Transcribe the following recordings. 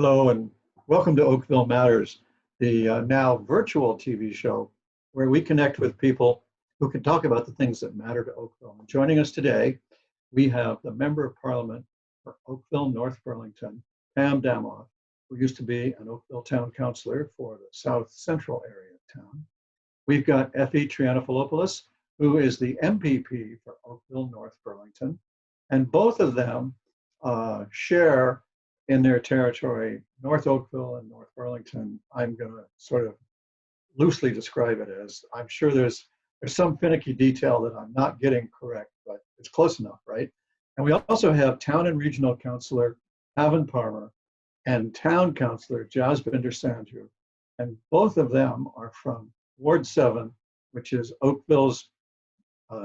Hello and welcome to Oakville Matters, the now virtual TV show where we connect with people who can talk about the things that matter to Oakville. And joining us today, we have the Member of Parliament for Oakville, North Burlington, Pam Damoff, who used to be an Oakville Town Councillor for the South Central area of town. We've got Effie Triantafilopoulos, who is the MPP for Oakville, North Burlington. And both of them share in their territory, North Oakville and North Burlington. I'm going to sort of loosely describe it as, I'm sure there's some finicky detail that I'm not getting correct, but it's close enough, right? And we also have Town and Regional Councillor Haven Palmer and Town Councillor Jasbinder Sandhu. And both of them are from Ward 7, which is Oakville's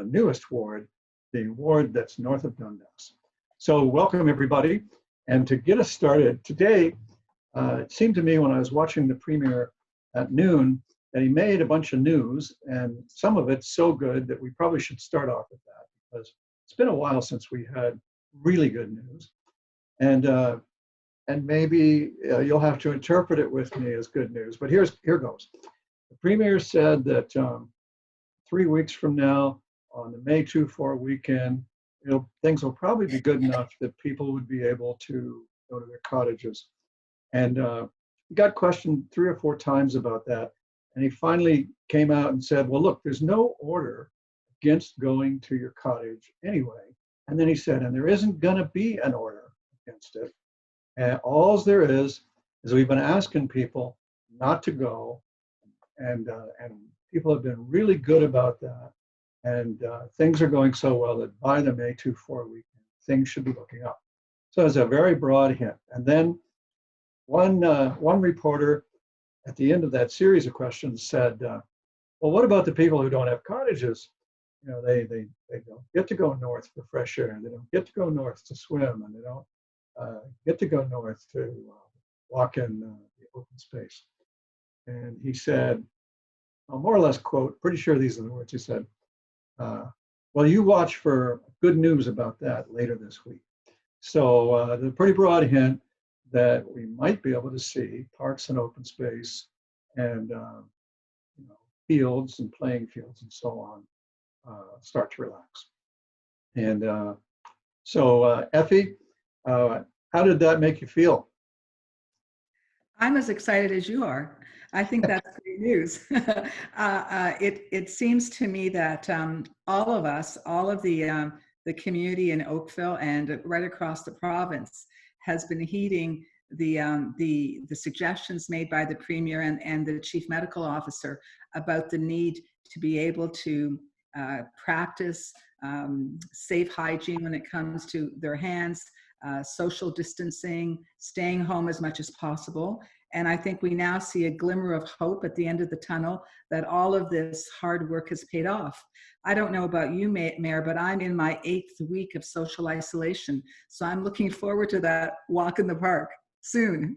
newest ward, the ward that's north of Dundas. So welcome everybody. And to get us started, today, it seemed to me when I was watching the premiere at noon that he made a bunch of news, and some of it's so good that we probably should start off with that, because it's been a while since we had really good news. And maybe you'll have to interpret it with me as good news, but here goes. The premier said that 3 weeks from now, on the May 2-4 weekend, things will probably be good enough that people would be able to go to their cottages. And he got questioned 3 or 4 times about that. And he finally came out and said, well, look, there's no order against going to your cottage anyway. And then he said, and there isn't going to be an order against it. And all there is we've been asking people not to go. And people have been really good about that. And things are going so well that by the May 2-4 weekend, things should be looking up. So it's a very broad hint. And then one reporter at the end of that series of questions said, well, what about the people who don't have cottages? You know, they don't get to go north for fresh air, and they don't get to go north to swim, and they don't get to go north to walk in the open space. And he said, I'll more or less quote, pretty sure these are the words he said, well, you watch for good news about that later this week. So there's a pretty broad hint that we might be able to see parks and open space and fields and playing fields and so on start to relax. And so Effie, how did that make you feel? I'm as excited as you are. I think that's great news. It seems to me that all of us, all of the community in Oakville and right across the province, has been heeding the suggestions made by the premier and the chief medical officer about the need to be able to practice safe hygiene when it comes to their hands, social distancing, staying home as much as possible. And I think we now see a glimmer of hope at the end of the tunnel that all of this hard work has paid off. I don't know about you, Mayor, but I'm in my 8th week of social isolation. So I'm looking forward to that walk in the park soon.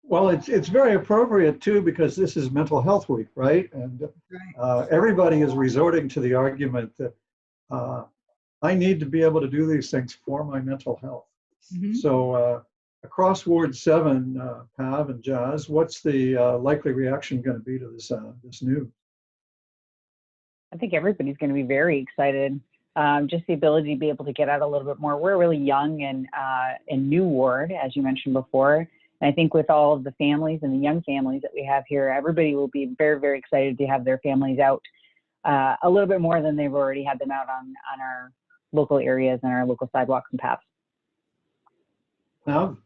Well, it's very appropriate too, because this is Mental Health Week, right? And everybody is resorting to the argument that I need to be able to do these things for my mental health. Mm-hmm. So across Ward 7, Pav and Jazz, what's the likely reaction going to be to this news? I think everybody's going to be very excited. Just the ability to be able to get out a little bit more. We're a really young and new ward, as you mentioned before. And I think with all of the families and the young families that we have here, everybody will be very, very excited to have their families out a little bit more than they've already had them out on our local areas and our local sidewalks and paths. Now,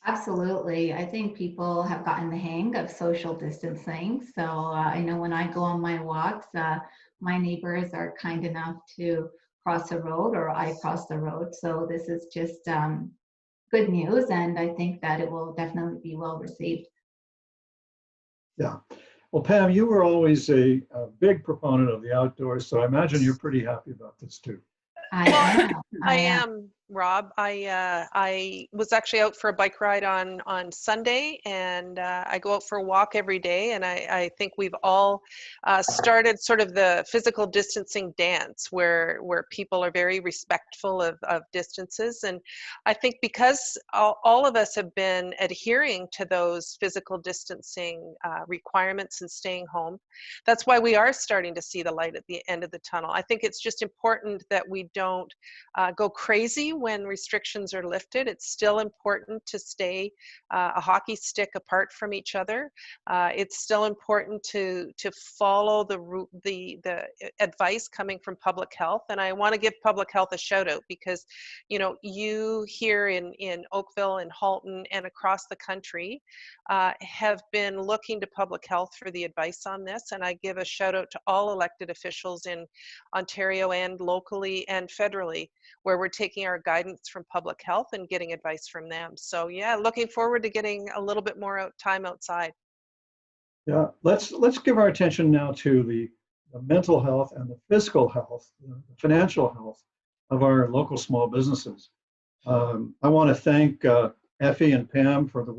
absolutely. I think people have gotten the hang of social distancing. So I know when I go on my walks, my neighbors are kind enough to cross the road, or I cross the road. So this is just good news. And I think that it will definitely be well received. Yeah. Well, Pam, you were always a big proponent of the outdoors, so I imagine you're pretty happy about this too. I am. I am. Rob. I was actually out for a bike ride on Sunday, and I go out for a walk every day. And I think we've all started sort of the physical distancing dance, where people are very respectful of distances. And I think because all of us have been adhering to those physical distancing requirements and staying home, that's why we are starting to see the light at the end of the tunnel. I think it's just important that we don't go crazy when restrictions are lifted. It's still important to stay a hockey stick apart from each other. It's still important to follow the advice coming from public health. And I want to give public health a shout out, because you here in Oakville and Halton and across the country have been looking to public health for the advice on this. And I give a shout out to all elected officials in Ontario and locally and federally, where we're taking our guidance from public health and getting advice from them. So yeah, looking forward to getting a little bit more time outside. Yeah, let's give our attention now to the mental health and the physical health, the financial health of our local small businesses. I want to thank Effie and Pam for the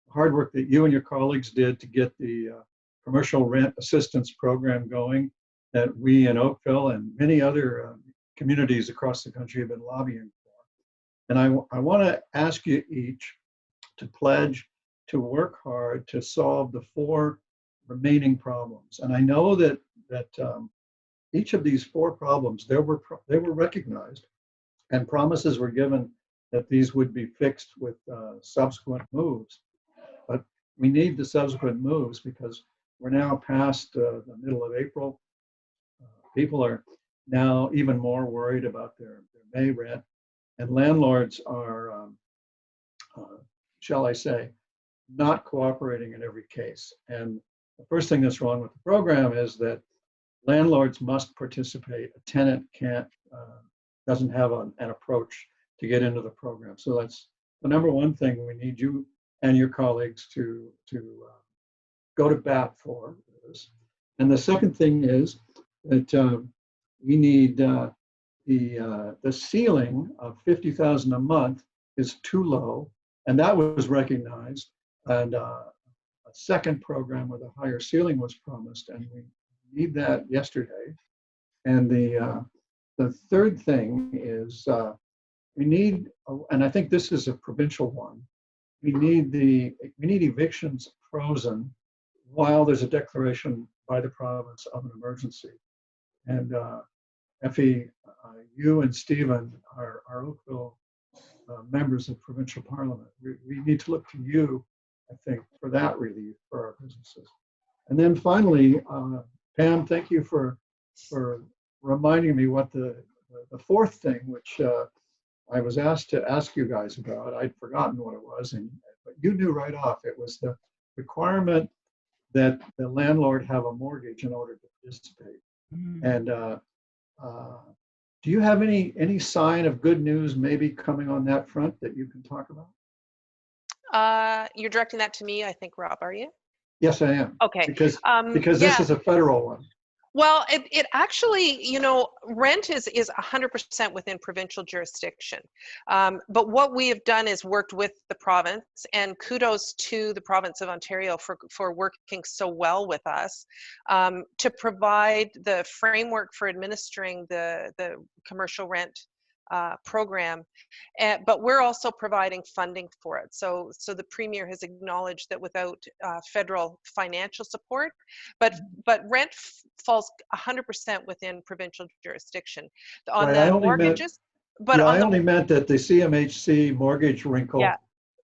hard work that you and your colleagues did to get the commercial rent assistance program going, that we in Oakville and many other communities across the country have been lobbying for. And I want to ask you each to pledge to work hard to solve the 4 remaining problems. And I know that each of these 4 problems, they were recognized, and promises were given that these would be fixed with subsequent moves. But we need the subsequent moves because we're now past the middle of April. People are now even more worried about their May rent, and landlords are, shall I say, not cooperating in every case. And the first thing that's wrong with the program is that landlords must participate. A tenant doesn't have an approach to get into the program. So that's the number one thing we need you and your colleagues to go to bat for this. And the second thing is that we need the ceiling of $50,000 a month is too low, and that was recognized. And a second program with a higher ceiling was promised, and we need that yesterday. And the third thing is we need, and I think this is a provincial one, we need evictions frozen while there's a declaration by the province of an emergency. And Effie, you and Stephen are Oakville members of provincial parliament. We need to look to you, I think, for that relief for our businesses. And then finally, Pam, thank you for reminding me what the fourth thing, which I was asked to ask you guys about. I'd forgotten what it was, but you knew right off. It was the requirement that the landlord have a mortgage in order to participate. And do you have any sign of good news maybe coming on that front that you can talk about? You're directing that to me, I think, Rob, are you? Yes, I am. Okay. Because this is a federal one. Well, it actually, rent is 100% within provincial jurisdiction. But what we have done is worked with the province, and kudos to the province of Ontario for working so well with us to provide the framework for administering the commercial rent program, but we're also providing funding for it. So the Premier has acknowledged that without federal financial support, but rent falls 100% within provincial jurisdiction. On Right, the mortgages, I only meant that the CMHC mortgage wrinkle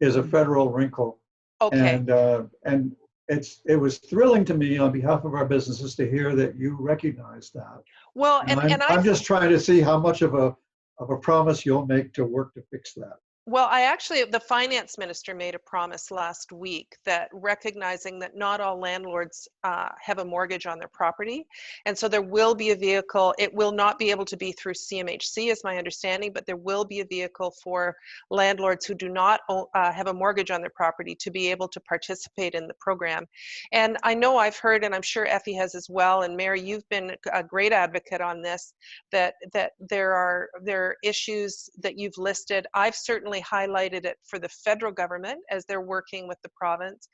is a federal wrinkle. Okay. And it was thrilling to me on behalf of our businesses to hear that you recognize that. Well, I'm just trying to see how much of a promise you'll make to work to fix that. Well, the finance minister made a promise last week that recognizing that not all landlords have a mortgage on their property. And so there will be a vehicle. It will not be able to be through CMHC, is my understanding, but there will be a vehicle for landlords who do not have a mortgage on their property to be able to participate in the program. And I know I've heard, and I'm sure Effie has as well, and Mary, you've been a great advocate on this, that there are issues that you've listed. I've certainly highlighted it for the federal government as they're working with the province.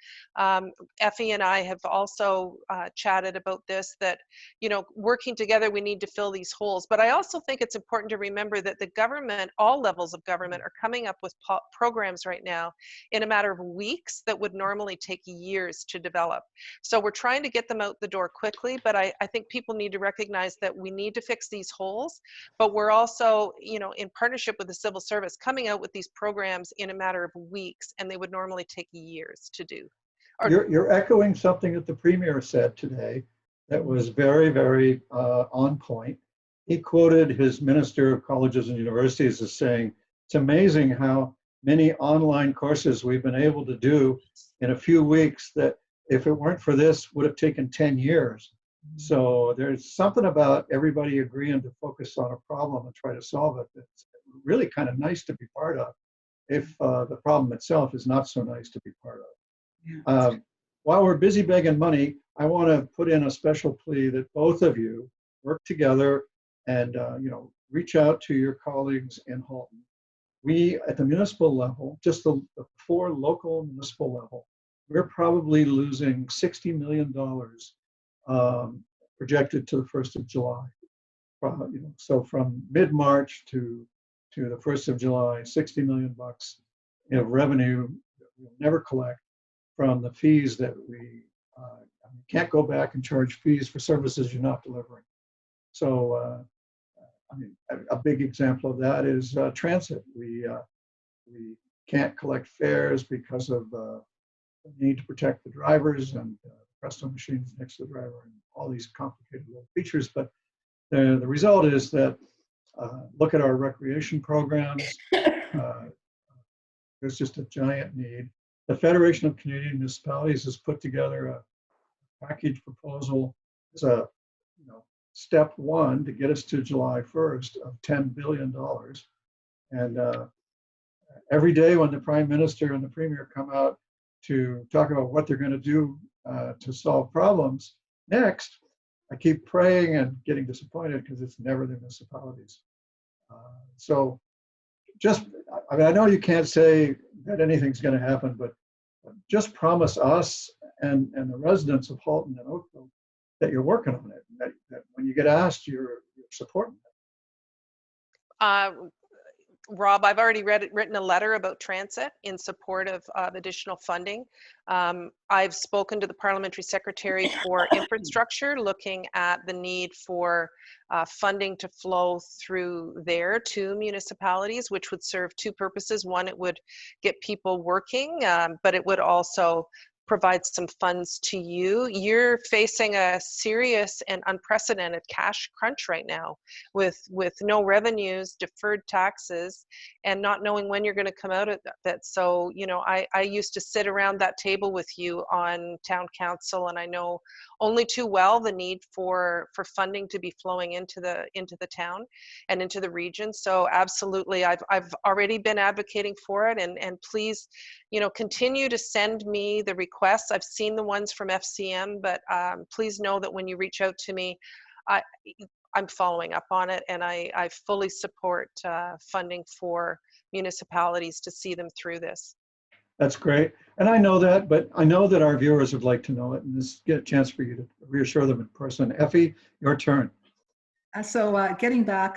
Effie and I have also chatted about this, that, you know, working together, we need to fill these holes. But I also think it's important to remember that the government, all levels of government, are coming up with programs right now in a matter of weeks that would normally take years to develop. So we're trying to get them out the door quickly, but I think people need to recognize that we need to fix these holes, but we're also, you know, in partnership with the civil service, coming out with these programs in a matter of weeks, and they would normally take years to do. You're echoing something that the Premier said today that was very, very on point. He quoted his Minister of Colleges and Universities as saying, it's amazing how many online courses we've been able to do in a few weeks that if it weren't for this would have taken 10 years. So there's something about everybody agreeing to focus on a problem and try to solve it that's really kind of nice to be part of, if the problem itself is not so nice to be part of. Yeah. While we're busy begging money, I want to put in a special plea that both of you work together and you know, reach out to your colleagues in Halton. We, at the municipal level, just the 4 local municipal level, we're probably losing $60 million projected to the 1st of July. You know, so from mid-March to the 1st of July, $60 million of revenue that we'll never collect from the fees that we can't go back and charge fees for services you're not delivering. So, I mean, a big example of that is transit. We can't collect fares because of the need to protect the drivers and Presto machines next to the driver and all these complicated little features. But the result is that look at our recreation programs. There's just a giant need. The Federation of Canadian Municipalities has put together a package proposal as a, you know, step 1 to get us to July 1st of $10 billion. And every day when the Prime Minister and the Premier come out to talk about what they're going to do to solve problems next, I keep praying and getting disappointed because it's never the municipalities. So just, I mean, I know you can't say that anything's going to happen, but just promise us and the residents of Halton and Oakville that you're working on it, that when you get asked, you're supporting it. Rob, I've already written a letter about transit in support of additional funding. I've spoken to the parliamentary secretary for infrastructure, looking at the need for funding to flow through there to municipalities, which would serve 2 purposes. One, it would get people working, but it would also provide some funds to you. You're facing a serious and unprecedented cash crunch right now with no revenues, deferred taxes, and not knowing when you're going to come out of that. So, you know, I used to sit around that table with you on town council, and I know only too well the need for funding to be flowing into the town and into the region. So absolutely, I've already been advocating for it, and please, you know, continue to send me the requests. I've seen the ones from FCM, but please know that when you reach out to me, I'm following up on it, and I fully support funding for municipalities to see them through this. That's great. And I know that, but I know that our viewers would like to know it, and this get a chance for you to reassure them in person. Effie, your turn. So getting back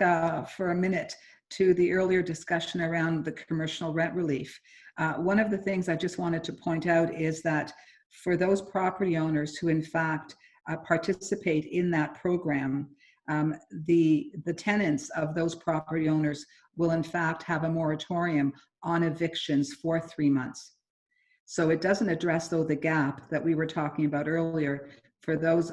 for a minute to the earlier discussion around the commercial rent relief, one of the things I just wanted to point out is that for those property owners who in fact participate in that program, the tenants of those property owners will in fact have a moratorium on evictions for 3 months. So it doesn't address, though, the gap that we were talking about earlier for those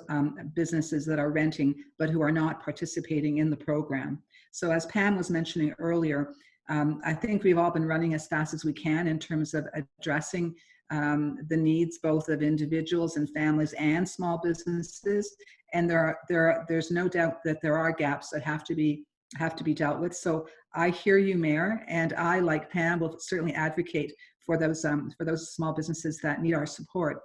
businesses that are renting but who are not participating in the program. So as Pam was mentioning earlier, I think we've all been running as fast as we can in terms of addressing the needs both of individuals and families and small businesses. And there's no doubt that there are gaps that have to be dealt with. So I hear you, Mayor, and I, like Pam, will certainly advocate for those small businesses that need our support.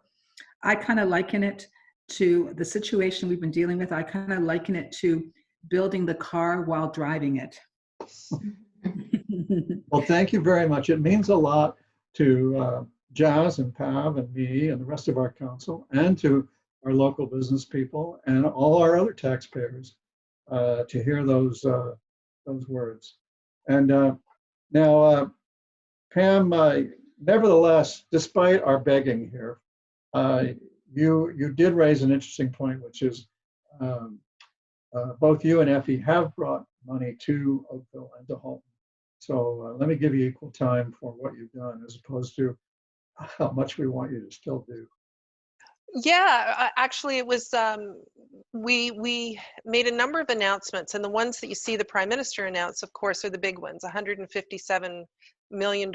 I kind of liken it to the situation we've been dealing with. I kind of liken it to building the car while driving it. Well, thank you very much. It means a lot to Jazz and Pav and me and the rest of our council, and to our local business people and all our other taxpayers to hear those words. And now, Pam, nevertheless, despite our begging here, you did raise an interesting point, which is both you and Effie have brought money to Oakville and to Halton. So let me give you equal time for what you've done, as opposed to how much we want you to still do. Yeah, actually, it was we made a number of announcements, and the ones that you see the Prime Minister announce, of course, are the big ones: $157 million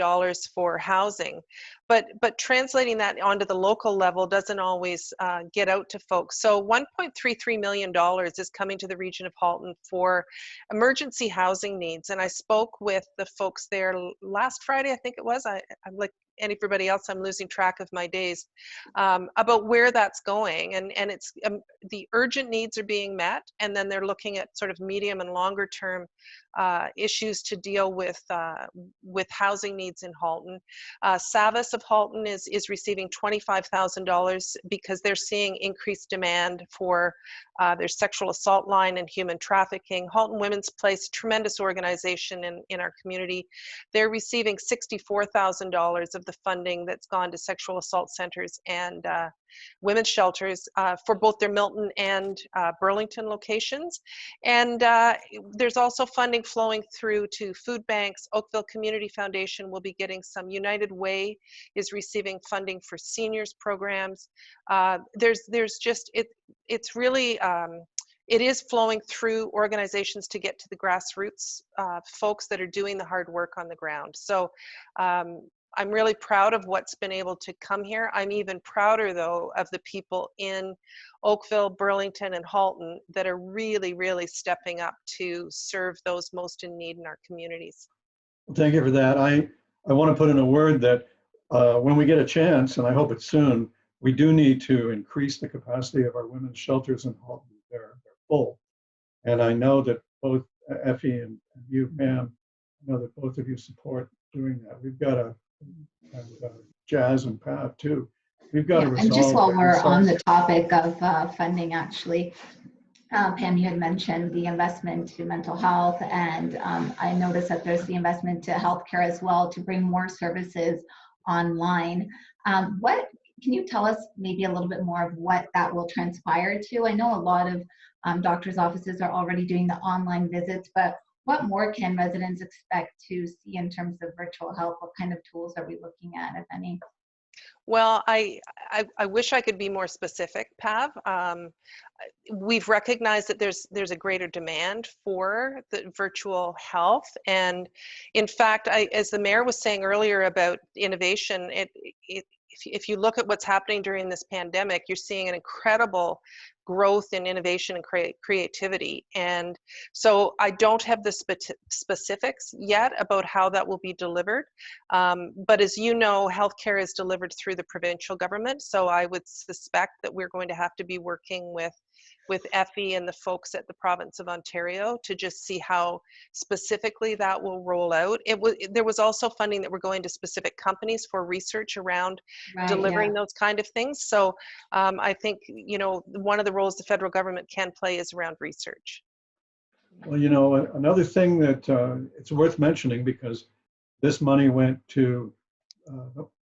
for housing. But translating that onto the local level doesn't always get out to folks. So $1.33 million is coming to the region of Halton for emergency housing needs. And I spoke with the folks there last Friday, I think it was. I'm like everybody else, I'm losing track of my days, about where that's going. And it's the urgent needs are being met, and then they're looking at sort of medium and longer term issues to deal with housing needs in Halton. Savis of Halton is receiving $25,000 because they're seeing increased demand for their sexual assault line and human trafficking. Halton Women's Place, tremendous organization in our community. They're receiving $64,000 of the funding that's gone to sexual assault centers and women's shelters for both their Milton and Burlington locations. And there's also funding flowing through to food banks. Oakville Community Foundation will be getting some. United Way is receiving funding for seniors programs. There's just, it's really, it is flowing through organizations to get to the grassroots folks that are doing the hard work on the ground. So I'm really proud of what's been able to come here. I'm even prouder, though, of the people in Oakville, Burlington, and Halton that are really, really stepping up to serve those most in need in our communities. Thank you for that. I want to put in a word that when we get a chance, and I hope it's soon, we do need to increase the capacity of our women's shelters in Halton. They're full. And I know that both Effie and you, Pam, I know that both of you support doing that. We've got to, and Jazz and Pav too, we've got to resolve. And just while we're on the topic of funding, actually, Pam, you had mentioned the investment to mental health, and I noticed that there's the investment to healthcare as well to bring more services online. What can you tell us maybe a little bit more of what that will transpire to? I know a lot of doctors' offices are already doing the online visits, but what more can residents expect to see in terms of virtual health? What kind of tools are we looking at, if any? Well, I wish I could be more specific, Pav. We've recognized that there's a greater demand for the virtual health, and in fact, as the mayor was saying earlier about innovation, if you look at what's happening during this pandemic, you're seeing an incredible growth in innovation and creativity. And so I don't have the specifics yet about how that will be delivered. But as you know, healthcare is delivered through the provincial government. So I would suspect that we're going to have to be working with Effie and the folks at the province of Ontario to just see how specifically that will roll out. There was also funding that were going to specific companies for research around delivering those kind of things. So I think, you know, one of the roles the federal government can play is around research. Well, you know, another thing that it's worth mentioning, because this money went to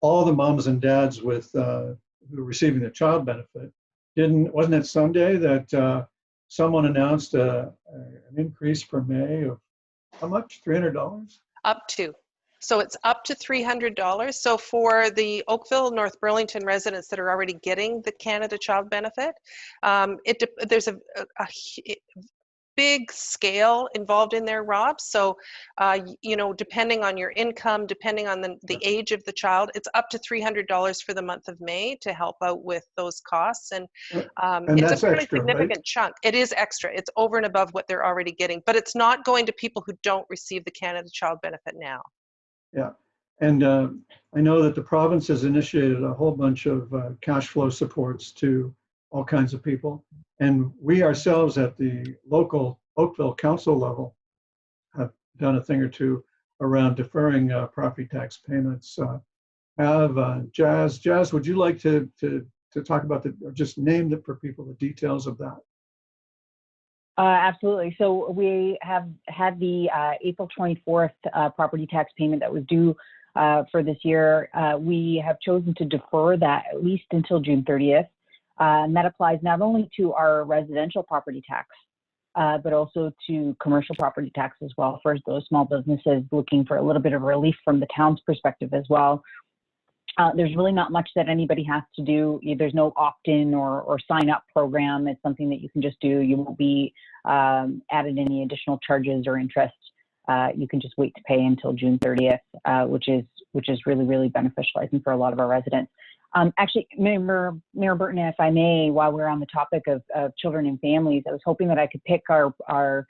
all the moms and dads with who are receiving the child benefit. Wasn't it Sunday that someone announced an increase for May of how much? $300? Up to. So it's up to $300. So for the Oakville, North Burlington residents that are already getting the Canada Child Benefit, there's big scale involved in there, Rob. So, you know, depending on your income, depending on the age of the child, it's up to $300 for the month of May to help out with those costs. And And it's a that's fairly extra, significant right? chunk. It is extra. It's over and above what they're already getting, but it's not going to people who don't receive the Canada Child Benefit now. Yeah. And I know that the province has initiated a whole bunch of cash flow supports to all kinds of people. And we ourselves at the local Oakville council level have done a thing or two around deferring property tax payments. Jazz, would you like to talk about or just name it for people, the details of that? Absolutely. So we have had the April 24th property tax payment that was due for this year. We have chosen to defer that at least until June 30th. And that applies not only to our residential property tax, but also to commercial property tax as well, for those small businesses looking for a little bit of relief from the town's perspective as well. There's really not much that anybody has to do. There's no opt-in or sign-up program. It's something that you can just do. You won't be added any additional charges or interest. You can just wait to pay until June 30th, which is really, really beneficial, I think, for a lot of our residents. Actually, Mayor Burton, if I may, while we're on the topic of children and families, I was hoping that I could pick our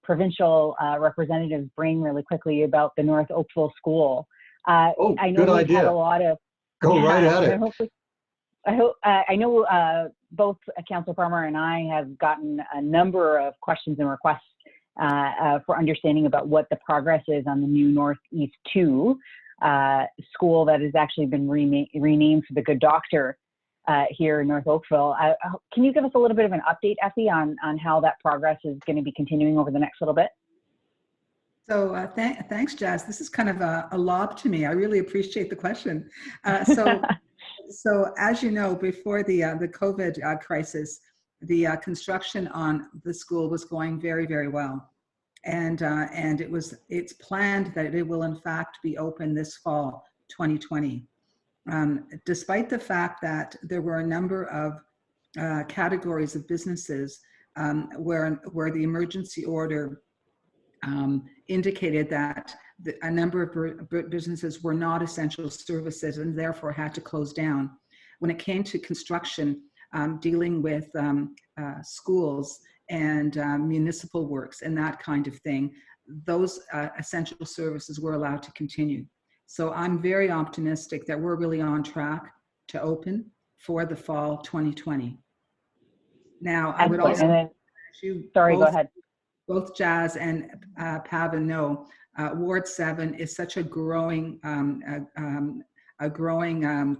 provincial representative's brain really quickly about the North Oakville School. I know good we've idea. had a lot of. Go right at it. I know both Councillor Farmer and I have gotten a number of questions and requests for understanding about what the progress is on the new Northeast 2 school that has actually been renamed for the Good Doctor here in North Oakville. Can you give us a little bit of an update, Effie, on how that progress is going to be continuing over the next little bit? So thanks, Jazz. This is kind of a lob to me. I really appreciate the question. So as you know, before the COVID crisis, the construction on the school was going very, very well. And it's planned that it will in fact be open this fall, 2020. Despite the fact that there were a number of categories of businesses where the emergency order indicated that a number of businesses were not essential services and therefore had to close down. When it came to construction, dealing with schools and municipal works and that kind of thing, those essential services were allowed to continue. So I'm very optimistic that we're really on track to open for the fall 2020. Now, I would also, sorry, go ahead. Both Jazz and Pavan know, Ward 7 is such a growing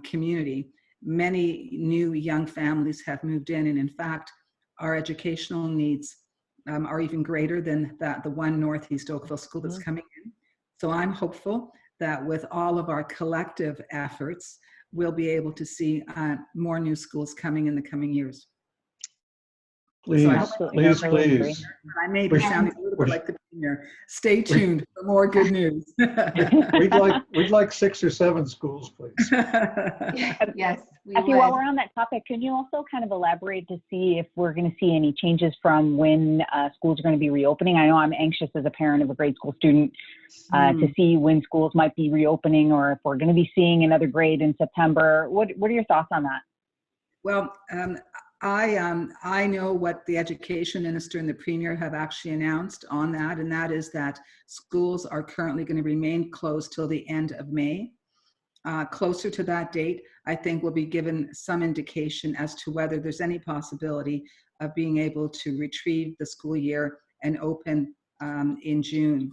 community. Many new young families have moved in, and in fact, our educational needs are even greater than the one Northeast Oakville school that's coming in. So I'm hopeful that with all of our collective efforts, we'll be able to see more new schools coming in the coming years. Please, So please. I may be sounding a little bit like the premier. Stay tuned for more good news. we'd like 6 or 7 schools, please. Yes, Actually, while we're on that topic, can you also kind of elaborate to see if we're going to see any changes from when schools are going to be reopening? I know I'm anxious as a parent of a grade school student to see when schools might be reopening, or if we're going to be seeing another grade in September. What are your thoughts on that? Well, I know what the education minister and the premier have actually announced on that, and that is that schools are currently going to remain closed till the end of May. Closer to that date, I think we'll be given some indication as to whether there's any possibility of being able to retrieve the school year and open in June.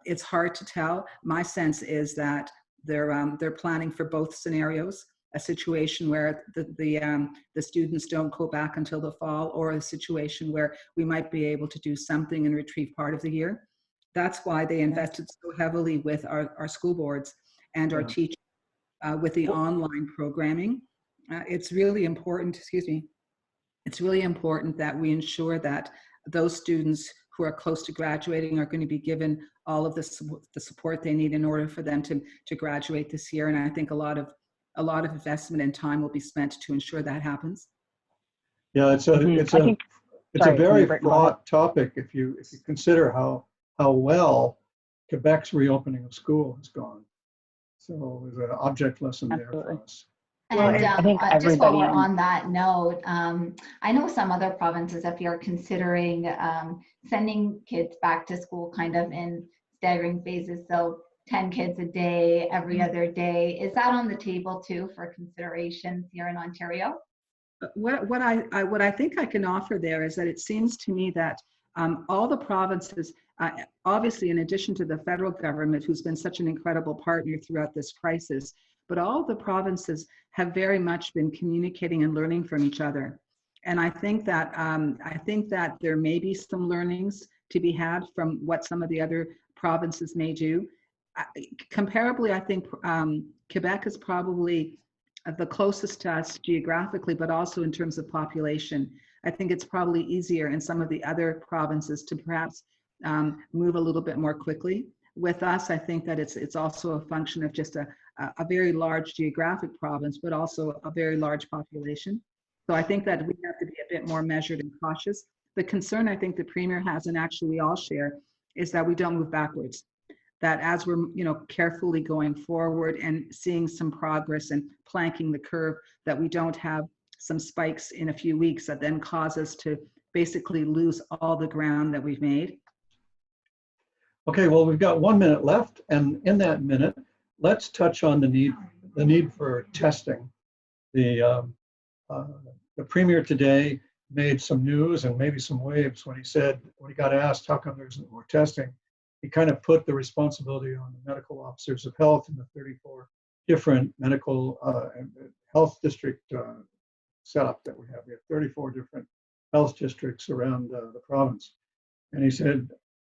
It's hard to tell. My sense is that they're planning for both scenarios. A situation where the students don't go back until the fall, or a situation where we might be able to do something and retrieve part of the year. That's why they invested so heavily with our school boards and our teachers with the online programming. It's really important, it's really important that we ensure that those students who are close to graduating are going to be given all of the support they need in order for them to graduate this year. And I think a lot of investment and time will be spent to ensure that happens. Yeah, it's a It's a very fraught topic if you consider how well Quebec's reopening of school has gone. So there's an object lesson there for us. And I think just while we're on that note, I know some other provinces, if you're considering sending kids back to school kind of in staggering phases, so 10 kids a day, every other day, is that on the table too for considerations here in Ontario? What I think I can offer there is that it seems to me that all the provinces, obviously in addition to the federal government, who's been such an incredible partner throughout this crisis, but all the provinces have very much been communicating and learning from each other. And I think that there may be some learnings to be had from what some of the other provinces may do. Comparably, I think Quebec is probably the closest to us geographically, but also in terms of population. I think it's probably easier in some of the other provinces to perhaps move a little bit more quickly. With us, I think that it's also a function of just a very large geographic province, but also a very large population. So I think that we have to be a bit more measured and cautious. The concern I think the Premier has, and actually we all share, is that we don't move backwards. That as we're carefully going forward and seeing some progress and planking the curve, that we don't have some spikes in a few weeks that then cause us to basically lose all the ground that we've made. Okay, well, we've got 1 minute left, and in that minute, let's touch on the need for testing. The Premier today made some news and maybe some waves when he got asked how come there isn't more testing. He kind of put the responsibility on the medical officers of health in the 34 different medical health district setup that we have. We have 34 different health districts around the province. And he said,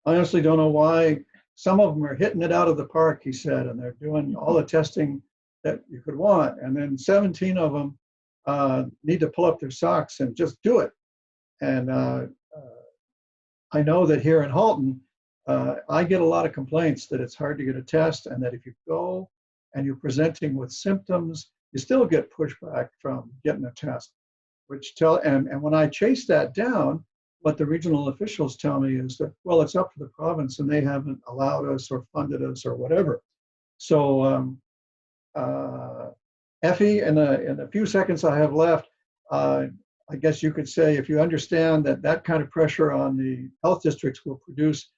I honestly don't know why some of them are hitting it out of the park, he said, and they're doing all the testing that you could want. And then 17 of them need to pull up their socks and just do it. And I know that here in Halton, I get a lot of complaints that it's hard to get a test, and that if you go and you're presenting with symptoms, you still get pushback from getting a test. And when I chase that down, what the regional officials tell me is that, well, it's up to the province and they haven't allowed us or funded us or whatever. So Effie, in the few seconds I have left, I guess you could say, if you understand that that kind of pressure on the health districts will produce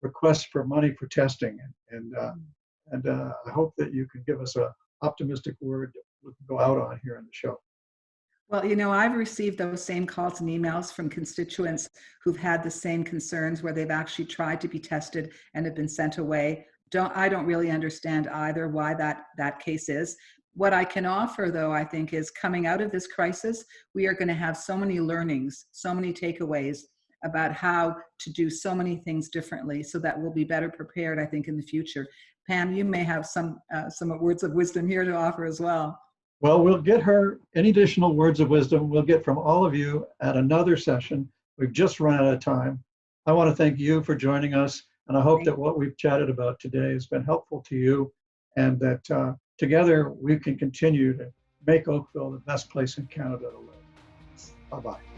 requests for money for testing, and I hope that you can give us an optimistic word that we can go out on here in the show. Well, I've received those same calls and emails from constituents who've had the same concerns where they've actually tried to be tested and have been sent away. I don't really understand either why that case is. What I can offer, though, I think, is coming out of this crisis, we are going to have so many learnings, so many takeaways about how to do so many things differently so that we'll be better prepared, I think, in the future. Pam, you may have some words of wisdom here to offer as well. Well, we'll get her any additional words of wisdom we'll get from all of you at another session. We've just run out of time. I want to thank you for joining us, and I hope that what we've chatted about today has been helpful to you, and that together we can continue to make Oakville the best place in Canada to live. Bye-bye.